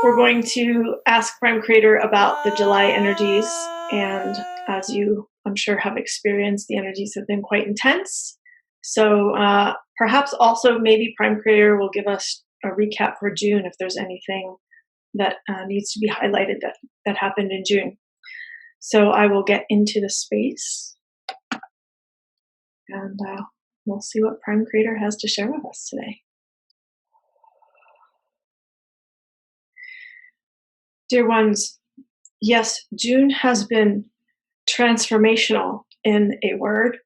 We're going to ask Prime Creator about the July energies, and as you, I'm sure, have experienced, the energies have been quite intense. So perhaps also maybe Prime Creator will give us a recap for June if there's anything that needs to be highlighted that happened in June. So I will get into the space, and we'll see what Prime Creator has to share with us today. Dear ones, yes, June has been transformational in a word.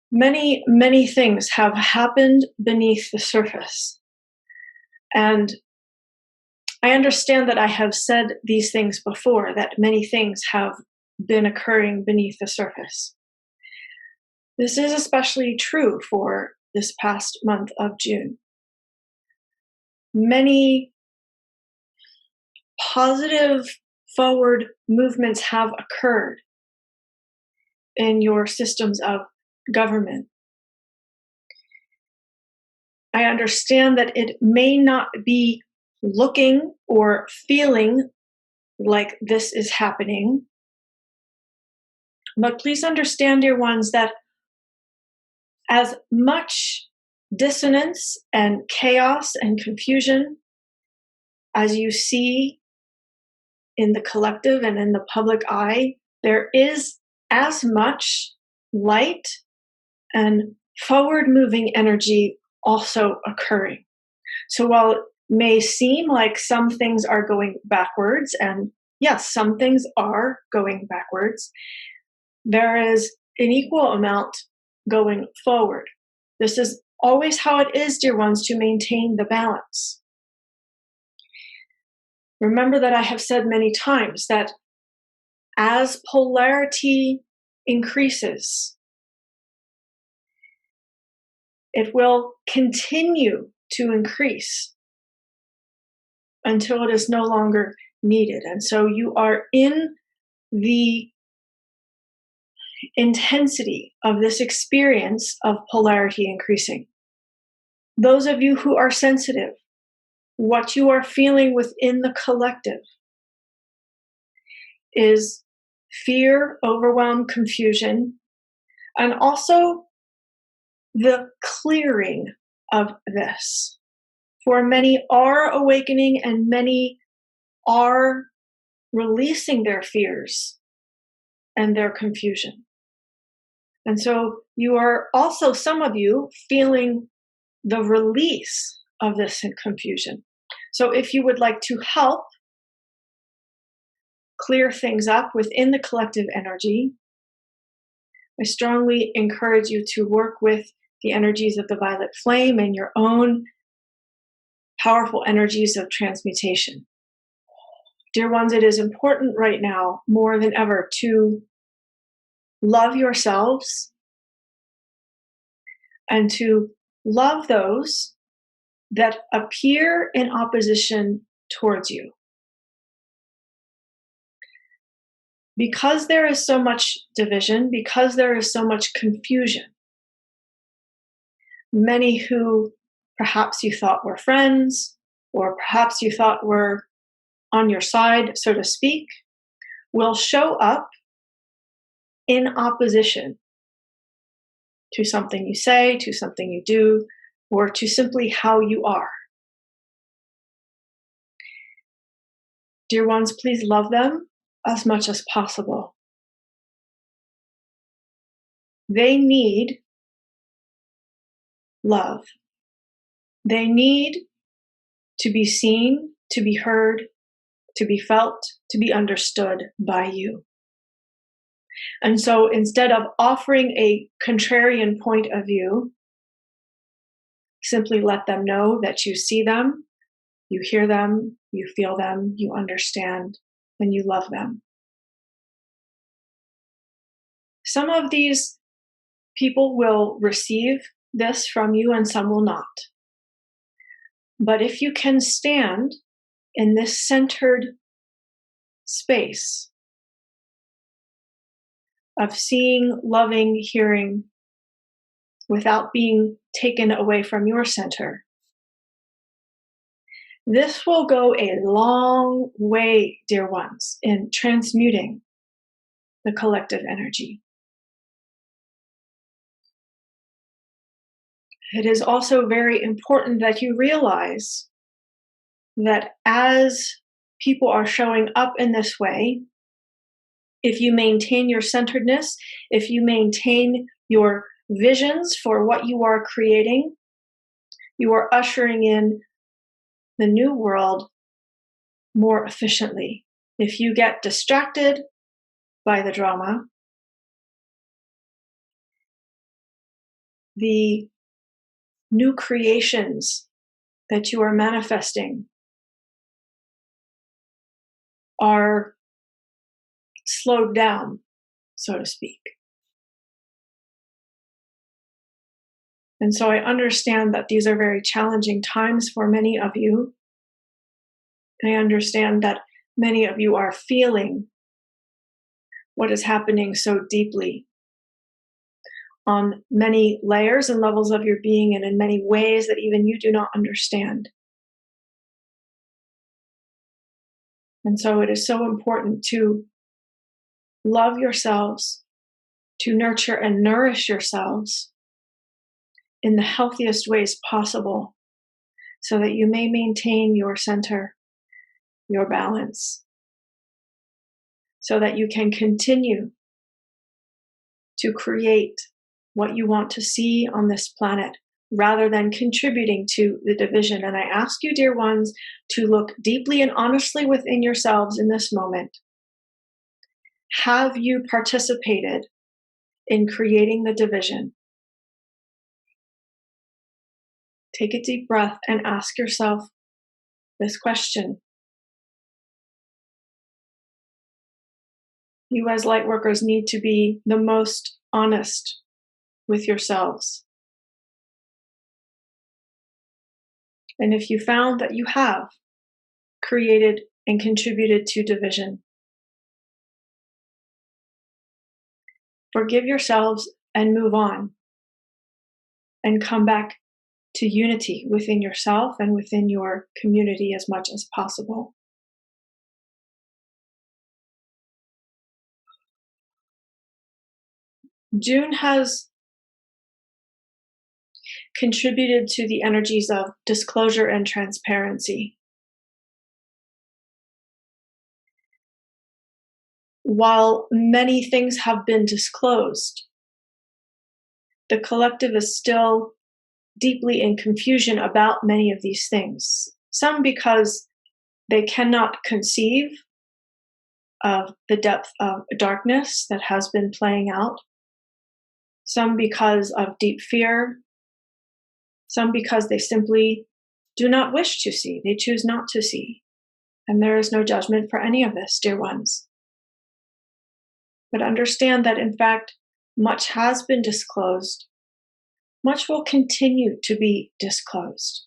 Many, many things have happened beneath the surface. And I understand that I have said these things before, that many things have been occurring beneath the surface. This is especially true for this past month of June. Many positive forward movements have occurred in your systems of government. I understand that it may not be looking or feeling like this is happening, but please understand, dear ones, that as much dissonance and chaos and confusion as you see in the collective and in the public eye, there is as much light and forward-moving energy also occurring. So while it may seem like some things are going backwards, and yes, some things are going backwards, there is an equal amount going forward. This is always how it is, dear ones, to maintain the balance. Remember that I have said many times that as polarity increases, it will continue to increase until it is no longer needed. And so you are in the intensity of this experience of polarity increasing. Those of you who are sensitive, what you are feeling within the collective is fear, overwhelm, confusion, and also the clearing of this. For many are awakening and many are releasing their fears and their confusion. And so you are also, some of you, feeling the release of this confusion. So if you would like to help clear things up within the collective energy, I strongly encourage you to work with the energies of the violet flame and your own powerful energies of transmutation. Dear ones, it is important right now, more than ever, to love yourselves and to love those that appear in opposition towards you. Because there is so much division, because there is so much confusion, many who perhaps you thought were friends, or perhaps you thought were on your side, so to speak, will show up in opposition to something you say, to something you do, or to simply how you are. Dear ones, please love them as much as possible. They need love. They need to be seen, to be heard, to be felt, to be understood by you. And so instead of offering a contrarian point of view, simply let them know that you see them, you hear them, you feel them, you understand, and you love them. Some of these people will receive this from you and some will not. But if you can stand in this centered space of seeing, loving, hearing, without being taken away from your center, This will go a long way, dear ones, in transmuting the collective energy. It is also very important that you realize that as people are showing up in this way, if you maintain your centeredness, if you maintain your visions for what you are creating, you are ushering in the new world more efficiently. If you get distracted by the drama, the new creations that you are manifesting are slowed down, so to speak. And so I understand that these are very challenging times for many of you. I understand that many of you are feeling what is happening so deeply on many layers and levels of your being and in many ways that even you do not understand. And so it is so important to love yourselves, to nurture and nourish yourselves in the healthiest ways possible so that you may maintain your center, your balance, so that you can continue to create what you want to see on this planet rather than contributing to the division. And I ask you, dear ones, to look deeply and honestly within yourselves in this moment. Have you participated in creating the division? Take a deep breath and ask yourself this question. You as light workers need to be the most honest with yourselves. And if you found that you have created and contributed to division, forgive yourselves and move on and come back to unity within yourself and within your community as much as possible. June has contributed to the energies of disclosure and transparency. While many things have been disclosed, the collective is still deeply in confusion about many of these things. Some because they cannot conceive of the depth of darkness that has been playing out. Some because of deep fear. Some because they simply do not wish to see. They choose not to see. And there is no judgment for any of this, dear ones. But understand that, in fact, much has been disclosed. Much will continue to be disclosed.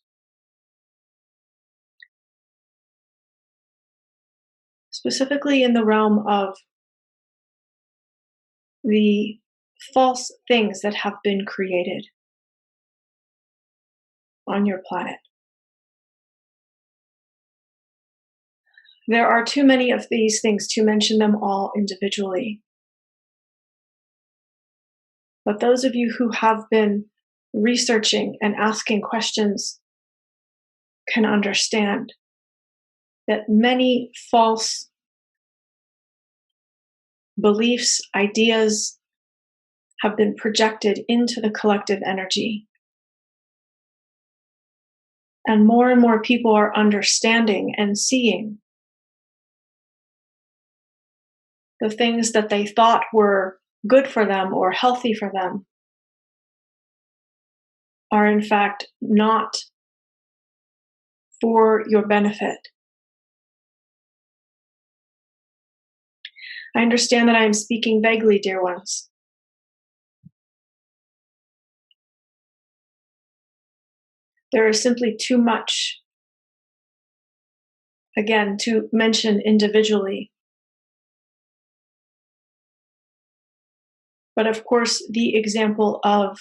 Specifically in the realm of the false things that have been created on your planet. There are too many of these things to mention them all individually. But those of you who have been researching and asking questions can understand that many false beliefs, ideas have been projected into the collective energy. And more people are understanding and seeing the things that they thought were good for them or healthy for them are in fact not for your benefit. I understand that I am speaking vaguely, dear ones. There is simply too much, again, to mention individually. But of course, the example of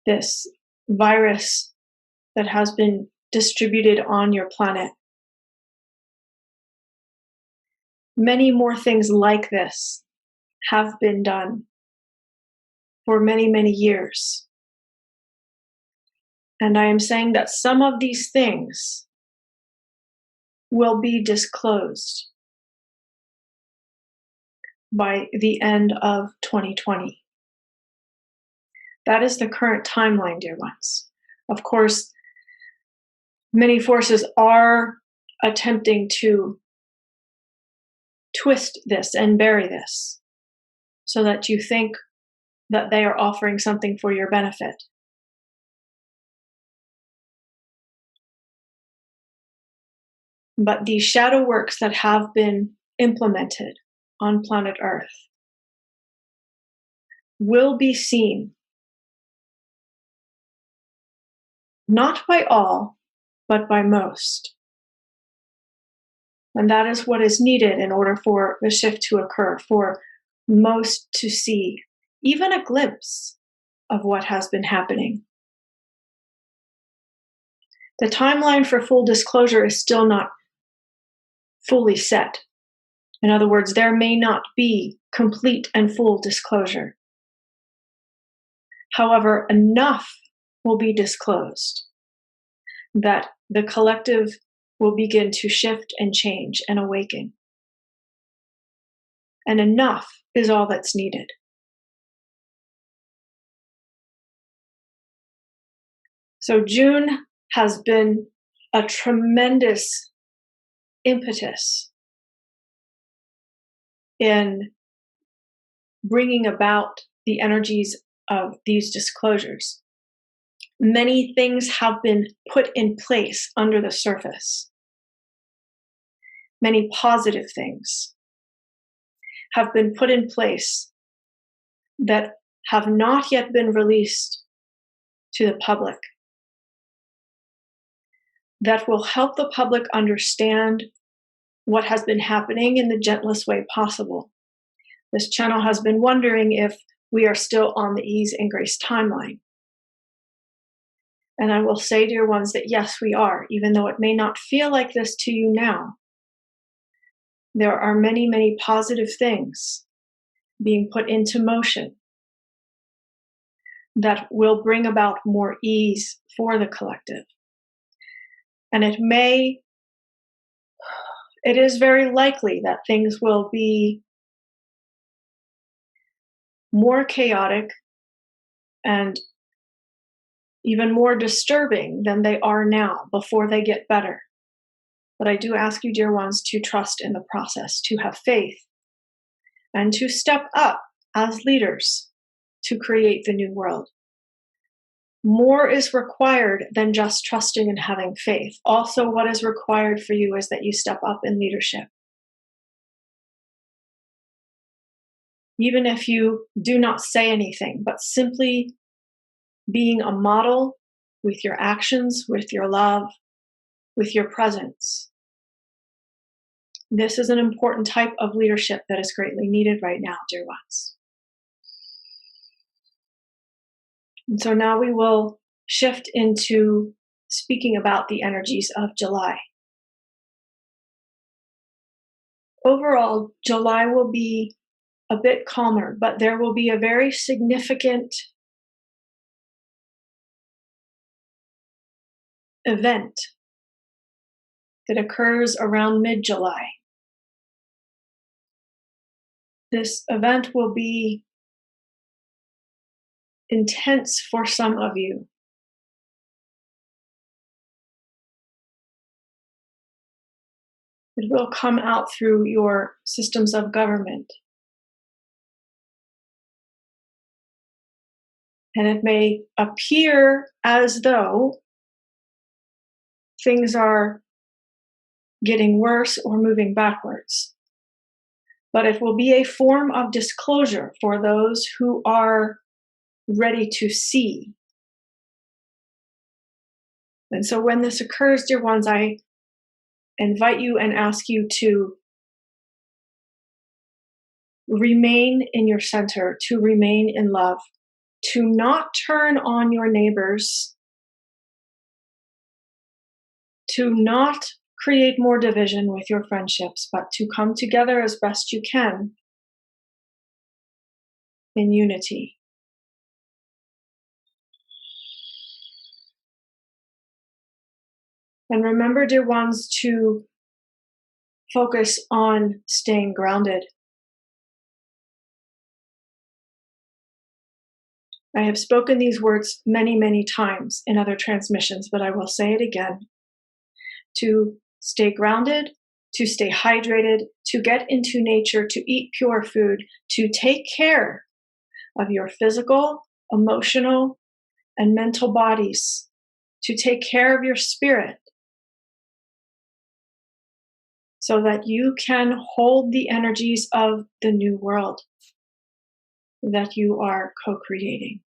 this virus that has been distributed on your planet. Many more things like this have been done for many, many years. And I am saying that some of these things will be disclosed by the end of 2020. That is the current timeline, dear ones. Of course, many forces are attempting to twist this and bury this so that you think that they are offering something for your benefit. But these shadow works that have been implemented on planet Earth will be seen not by all, but by most. And that is what is needed in order for the shift to occur, for most to see even a glimpse of what has been happening. The timeline for full disclosure is still not fully set. In other words, there may not be complete and full disclosure. However, enough will be disclosed that the collective will begin to shift and change and awaken. And enough is all that's needed. So June has been a tremendous impetus in bringing about the energies of these disclosures. Many things have been put in place under the surface. Many positive things have been put in place that have not yet been released to the public, that will help the public understand what has been happening in the gentlest way possible. This channel has been wondering if we are still on the ease and grace timeline. And I will say, dear ones, that yes, we are, even though it may not feel like this to you now. There are many, many positive things being put into motion that will bring about more ease for the collective. And it is very likely that things will be more chaotic and even more disturbing than they are now before they get better. But I do ask you, dear ones, to trust in the process, to have faith, and to step up as leaders to create the new world. More is required than just trusting and having faith. Also, what is required for you is that you step up in leadership. Even if you do not say anything, but simply being a model with your actions, with your love, with your presence. This is an important type of leadership that is greatly needed right now, dear ones. And so now we will shift into speaking about the energies of July. Overall, July will be a bit calmer, but there will be a very significant event that occurs around mid-July. This event will be intense for some of you. It will come out through your systems of government. And it may appear as though things are getting worse or moving backwards. But it will be a form of disclosure for those who are ready to see. And so when this occurs, dear ones, I invite you and ask you to remain in your center, to remain in love, to not turn on your neighbors to not create more division with your friendships, but to come together as best you can in unity. And remember, dear ones, to focus on staying grounded. I have spoken these words many, many times in other transmissions, but I will say it again. To stay grounded, to stay hydrated, to get into nature, to eat pure food, to take care of your physical, emotional, and mental bodies, to take care of your spirit, so that you can hold the energies of the new world that you are co-creating.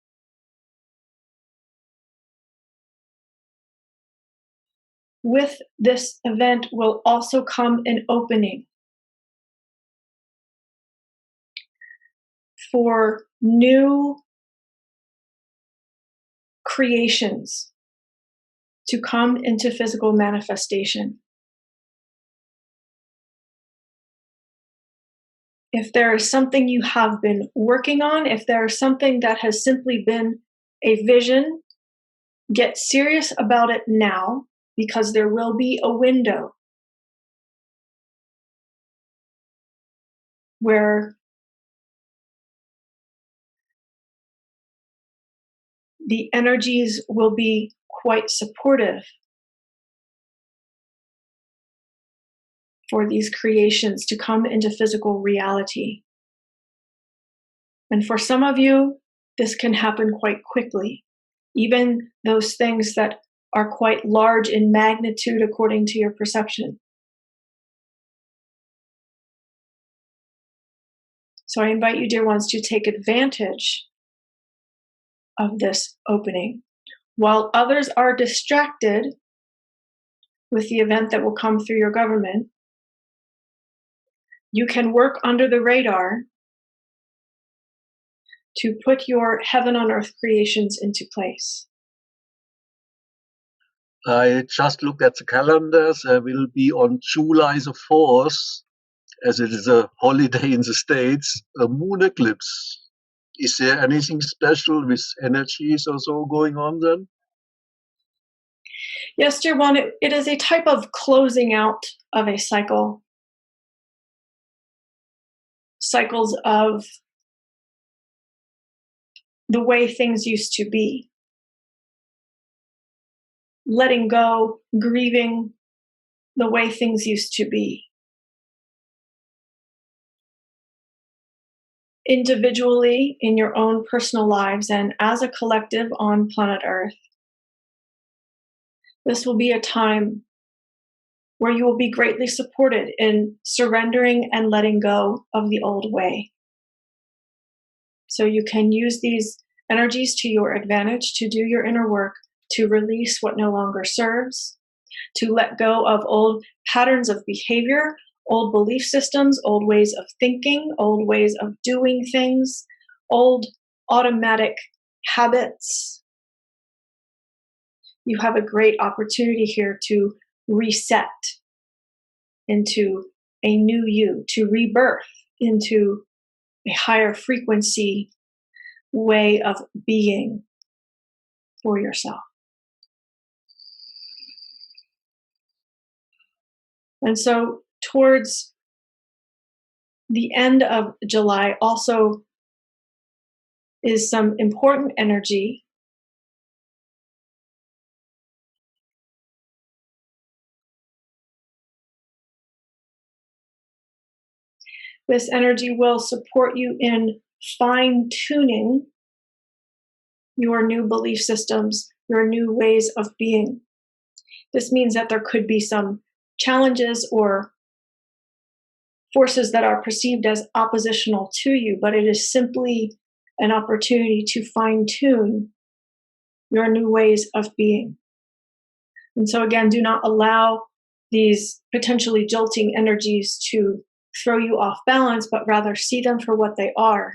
With this event will also come an opening for new creations to come into physical manifestation. If there is something you have been working on, if there is something that has simply been a vision, get serious about it now, because there will be a window where the energies will be quite supportive for these creations to come into physical reality. And for some of you, this can happen quite quickly. Even those things that are quite large in magnitude according to your perception. So I invite you, dear ones, to take advantage of this opening. While others are distracted with the event that will come through your government, you can work under the radar to put your heaven on earth creations into place. I just looked at the calendars. There will be on July the 4th, as it is a holiday in the States, a moon eclipse. Is there anything special with energies or so going on then? Yes, dear one, it is a type of closing out of a cycle. Cycles of the way things used to be. Letting go, grieving the way things used to be. Individually, in your own personal lives, and as a collective on planet Earth, this will be a time where you will be greatly supported in surrendering and letting go of the old way. So you can use these energies to your advantage to do your inner work, to release what no longer serves, to let go of old patterns of behavior, old belief systems, old ways of thinking, old ways of doing things, old automatic habits. You have a great opportunity here to reset into a new you, to rebirth into a higher frequency way of being for yourself. And so towards the end of July also is some important energy This energy will support you in fine-tuning your new belief systems, your new ways of being. This means that there could be some challenges or forces that are perceived as oppositional to you, but it is simply an opportunity to fine-tune your new ways of being. And so again, do not allow these potentially jolting energies to throw you off balance, but rather see them for what they are.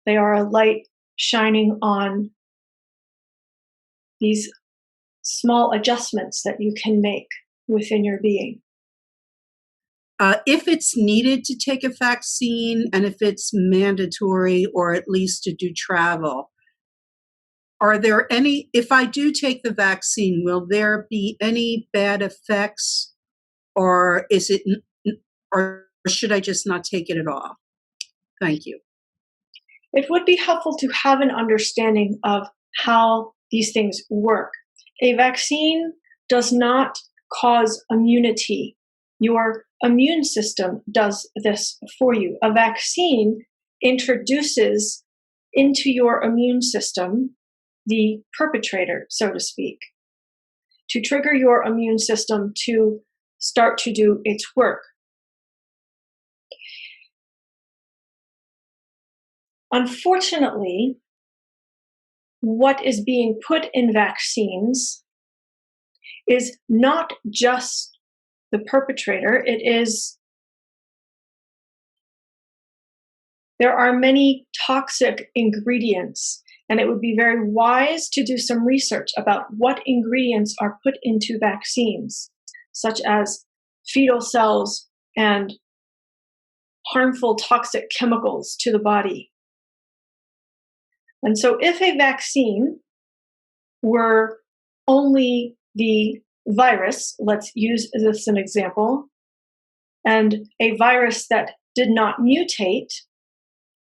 They are a light shining on these small adjustments that you can make within your being. If it's needed to take a vaccine and if it's mandatory or at least to do travel, are there any, if I do take the vaccine, will there be any bad effects, or is it, or should I just not take it at all? Thank you. It would be helpful to have an understanding of how these things work. A vaccine does not cause immunity. Your immune system does this for you. A vaccine introduces into your immune system the perpetrator, so to speak, to trigger your immune system to start to do its work. Unfortunately, what is being put in vaccines is not just the perpetrator. There are many toxic ingredients, and it would be very wise to do some research about what ingredients are put into vaccines, such as fetal cells and harmful toxic chemicals to the body. And so if a vaccine were only the virus, let's use this as an example, and a virus that did not mutate,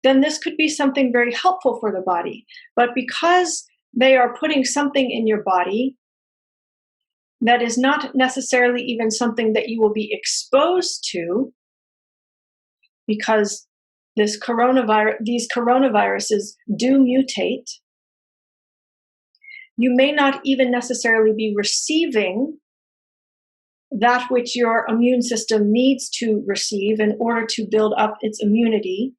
then this could be something very helpful for the body. But because they are putting something in your body that is not necessarily even something that you will be exposed to, because these coronaviruses do mutate, you may not even necessarily be receiving that which your immune system needs to receive in order to build up its immunity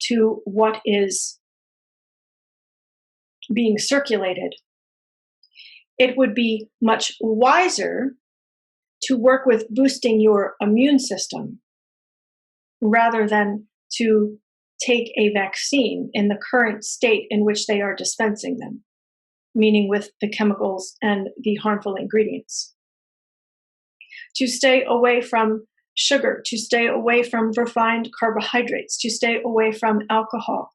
to what is being circulated. It would be much wiser to work with boosting your immune system rather than to take a vaccine in the current state in which they are dispensing them, meaning with the chemicals and the harmful ingredients. To stay away from sugar, to stay away from refined carbohydrates, to stay away from alcohol,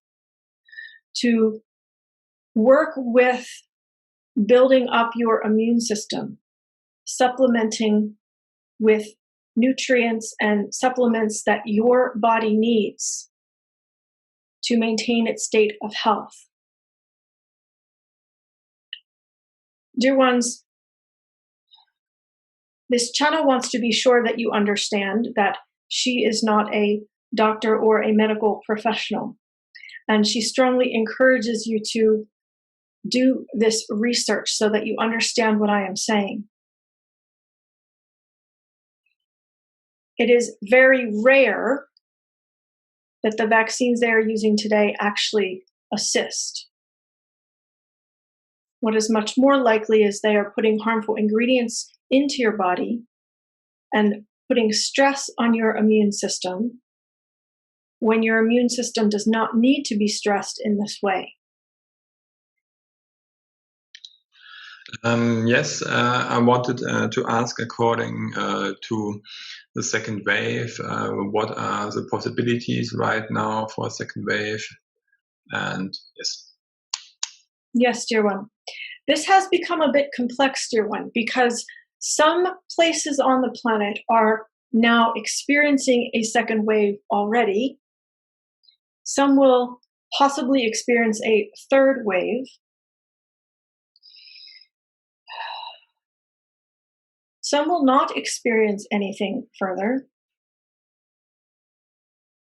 to work with building up your immune system, supplementing with nutrients and supplements that your body needs to maintain its state of health. Dear ones, this channel wants to be sure that you understand that she is not a doctor or a medical professional, and she strongly encourages you to do this research so that you understand what I am saying. It is very rare that the vaccines they are using today actually assist. What is much more likely is they are putting harmful ingredients into your body and putting stress on your immune system when your immune system does not need to be stressed in this way. Yes, I wanted to ask, according to the second wave, what are the possibilities right now for a second wave? And yes. Yes, dear one. This has become a bit complex, dear one, because some places on the planet are now experiencing a second wave already. Some will possibly experience a third wave. Some will not experience anything further.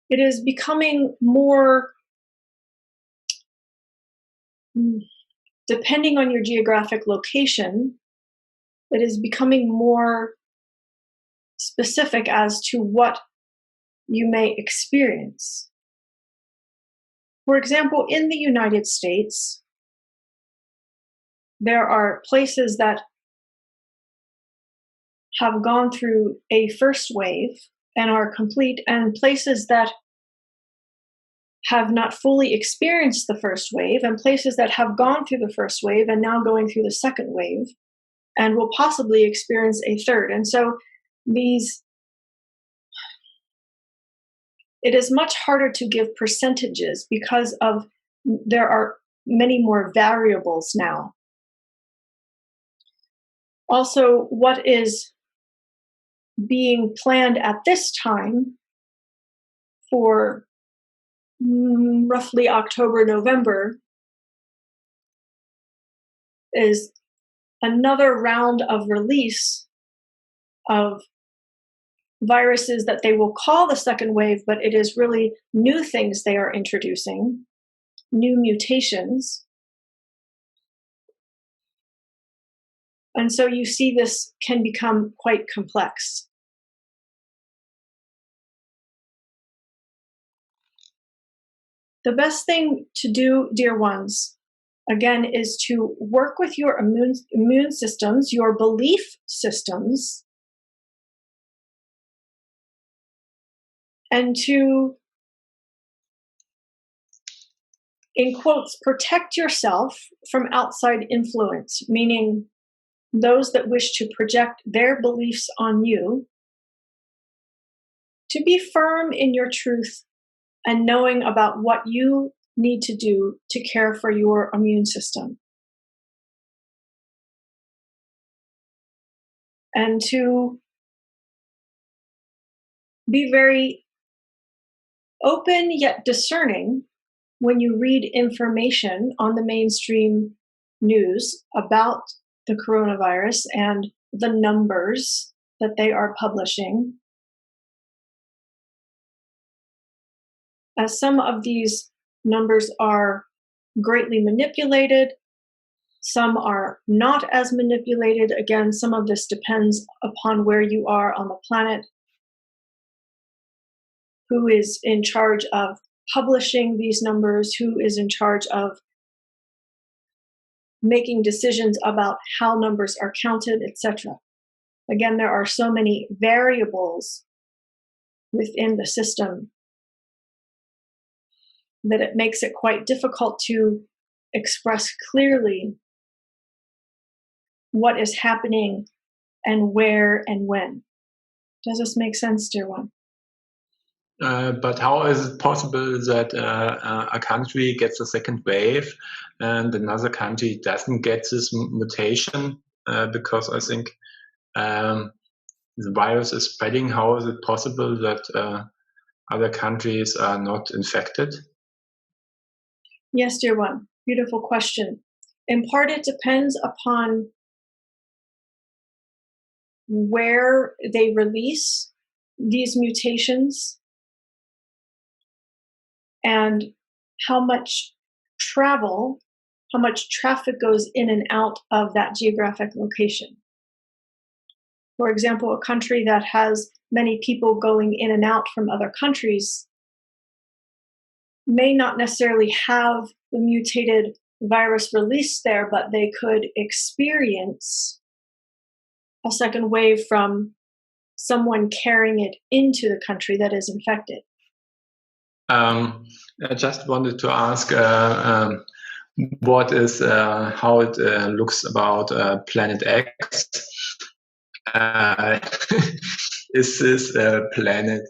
It is becoming more, depending on your geographic location, it is becoming more specific as to what you may experience. For example, in the United States, there are places that have gone through a first wave and are complete, and places that have not fully experienced the first wave, and places that have gone through the first wave and now going through the second wave. and will possibly experience a third. And so it is much harder to give percentages because there are many more variables now. Also, what is being planned at this time for roughly October, November is another round of release of viruses that they will call the second wave, but it is really new things they are introducing, new mutations. And so you see this can become quite complex. The best thing to do, dear ones, again, is to work with your immune systems, your belief systems, and to, in quotes, protect yourself from outside influence, meaning those that wish to project their beliefs on you, to be firm in your truth and knowing about what you need to do to care for your immune system. And to be very open yet discerning when you read information on the mainstream news about the coronavirus and the numbers that they are publishing, as some of these numbers are greatly manipulated, some are not as manipulated. Again, some of this depends upon where you are on the planet, who is in charge of publishing these numbers, who is in charge of making decisions about how numbers are counted, etc. Again, there are so many variables within the system that it makes it quite difficult to express clearly what is happening and where and when. Does this make sense, dear one? But how is it possible that a country gets a second wave and another country doesn't get this mutation? Because I think the virus is spreading. How is it possible that other countries are not infected? Yes, dear one. Beautiful question. In part, it depends upon where they release these mutations and how much traffic goes in and out of that geographic location. For example, a country that has many people going in and out from other countries may not necessarily have the mutated virus released there, but they could experience a second wave from someone carrying it into the country that is infected. I just wanted to ask what is how it looks about Planet X. Is this planet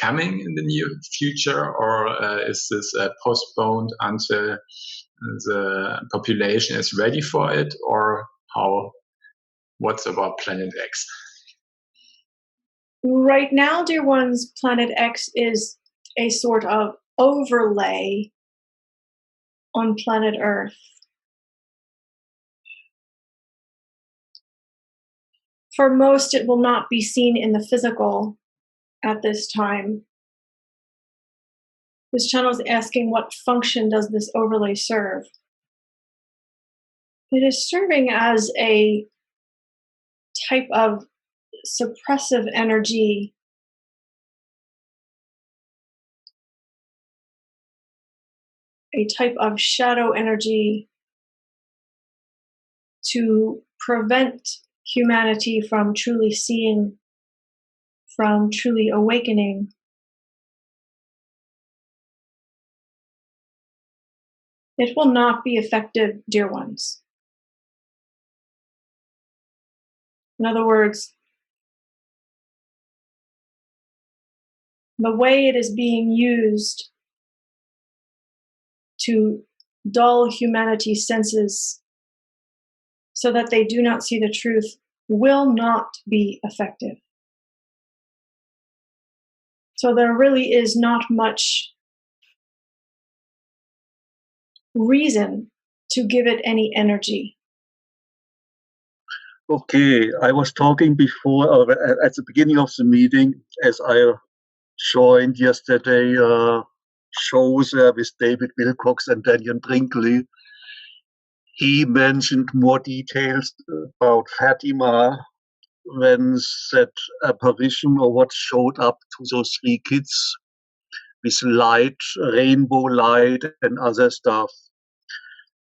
coming in the near future, or is this postponed until the population is ready for it, or how? What's about Planet X? Right now, dear ones, Planet X is a sort of overlay on planet Earth. For most, it will not be seen in the physical at this time. This channel is asking, what function does this overlay serve? It is serving as a type of suppressive energy, a type of shadow energy to prevent humanity from truly seeing, from truly awakening. It will not be effective, dear ones. In other words, the way it is being used to dull humanity's senses so that they do not see the truth will not be effective. So there really is not much reason to give it any energy. Okay, I was talking before at the beginning of the meeting, as I joined yesterday shows with David Wilcox and Daniel Brinkley. He mentioned more details about Fatima when that apparition or what showed up to those three kids with light, rainbow light and other stuff.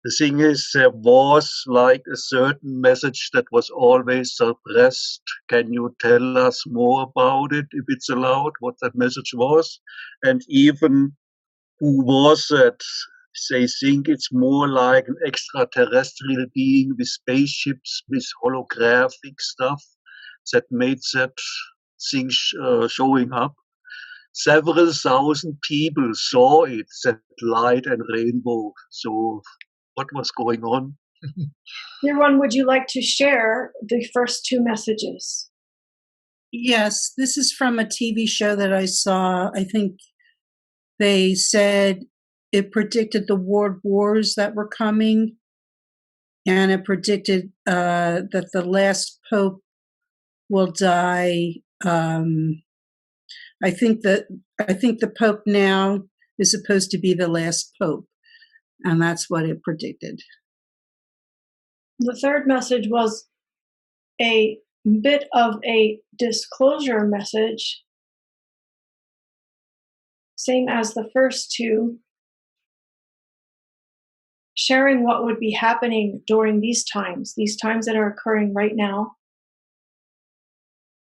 The thing is, there was like a certain message that was always suppressed. Can you tell us more about it, if it's allowed, what that message was? And even who was that? They think it's more like an extraterrestrial being with spaceships, with holographic stuff that made that thing showing up. Several thousand people saw it, that light and rainbow. So what was going on? Dear one, would you like to share the first two messages? Yes, this is from a TV show that I saw. I think they said it predicted the world wars that were coming, and it predicted that the last pope will die. I think the pope now is supposed to be the last pope, and that's what it predicted. The third message was a bit of a disclosure message, same as the first two, sharing what would be happening during these times that are occurring right now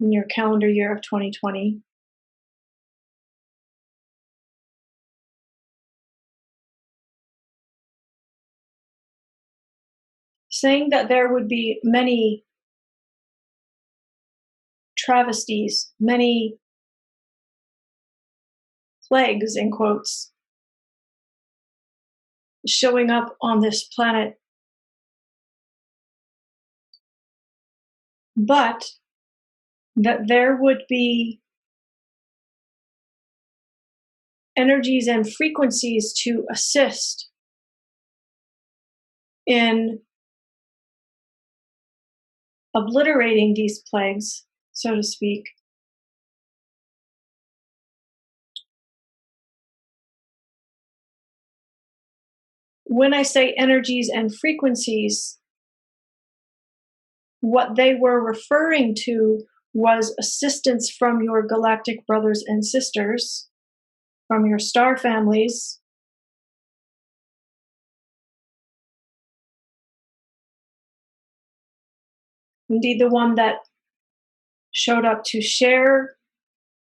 in your calendar year of 2020. Saying that there would be many travesties, many plagues, in quotes, showing up on this planet, but that there would be energies and frequencies to assist in obliterating these plagues, so to speak. When I say energies and frequencies, what they were referring to was assistance from your galactic brothers and sisters, from your star families, indeed, the one that showed up to share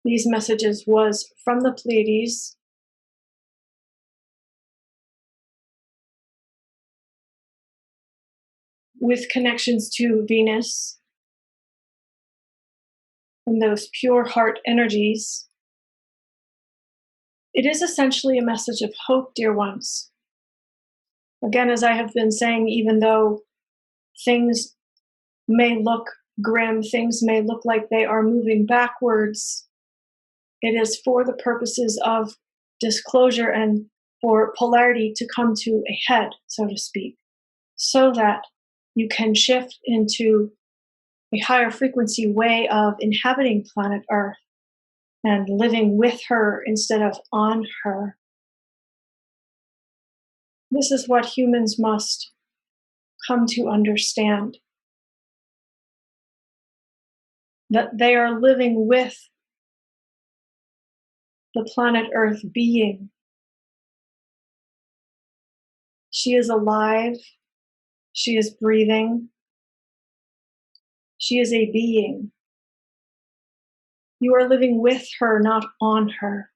these messages was from the Pleiades. With connections to Venus and those pure heart energies. It is essentially a message of hope, dear ones. Again, as I have been saying, even though things may look grim, things may look like they are moving backwards, it is for the purposes of disclosure and for polarity to come to a head, so to speak, so that you can shift into a higher frequency way of inhabiting planet Earth and living with her instead of on her. This is what humans must come to understand. That they are living with the planet Earth being. She is alive. She is breathing. She is a being. You are living with her, not on her.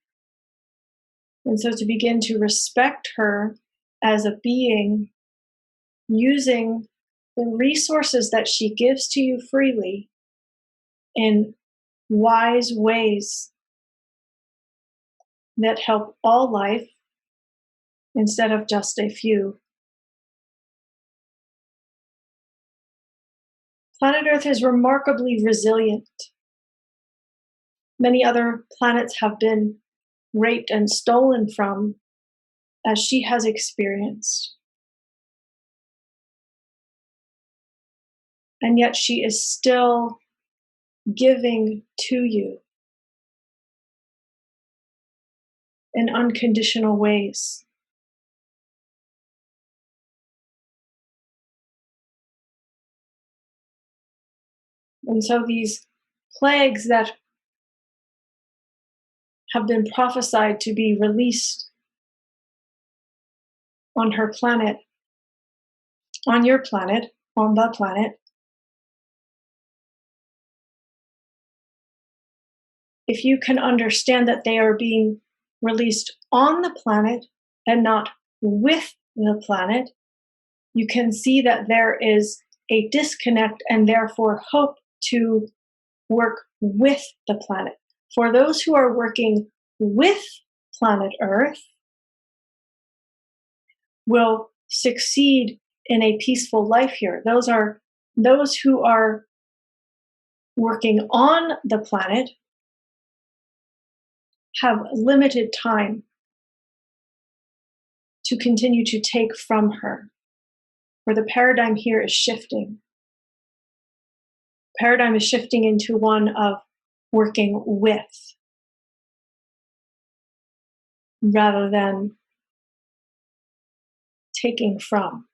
And so to begin to respect her as a being, using the resources that she gives to you freely, in wise ways that help all life instead of just a few. Planet Earth is remarkably resilient. Many other planets have been raped and stolen from, as she has experienced. And yet she is still giving to you in unconditional ways. And so these plagues that have been prophesied to be released on her planet, on your planet, on the planet, if you can understand that they are being released on the planet and not with the planet, you can see that there is a disconnect and therefore hope to work with the planet. For those who are working with planet Earth will succeed in a peaceful life here. Those who are working on the planet have limited time to continue to take from her, for the paradigm here is shifting. Paradigm is shifting into one of working with rather than taking from.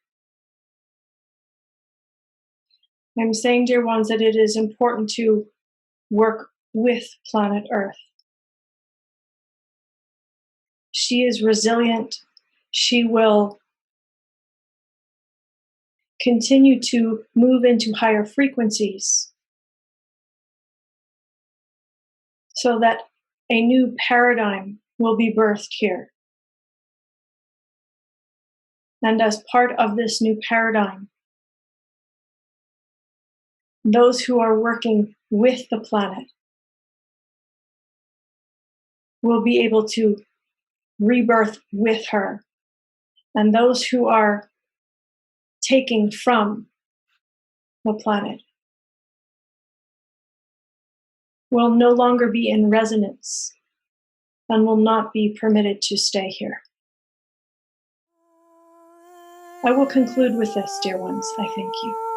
I'm saying, dear ones, that it is important to work with planet Earth. She is resilient. She will continue to move into higher frequencies so that a new paradigm will be birthed here. And as part of this new paradigm, those who are working with the planet will be able to rebirth with her. And those who are taking from the planet will no longer be in resonance and will not be permitted to stay here. I will conclude with this, dear ones. I thank you.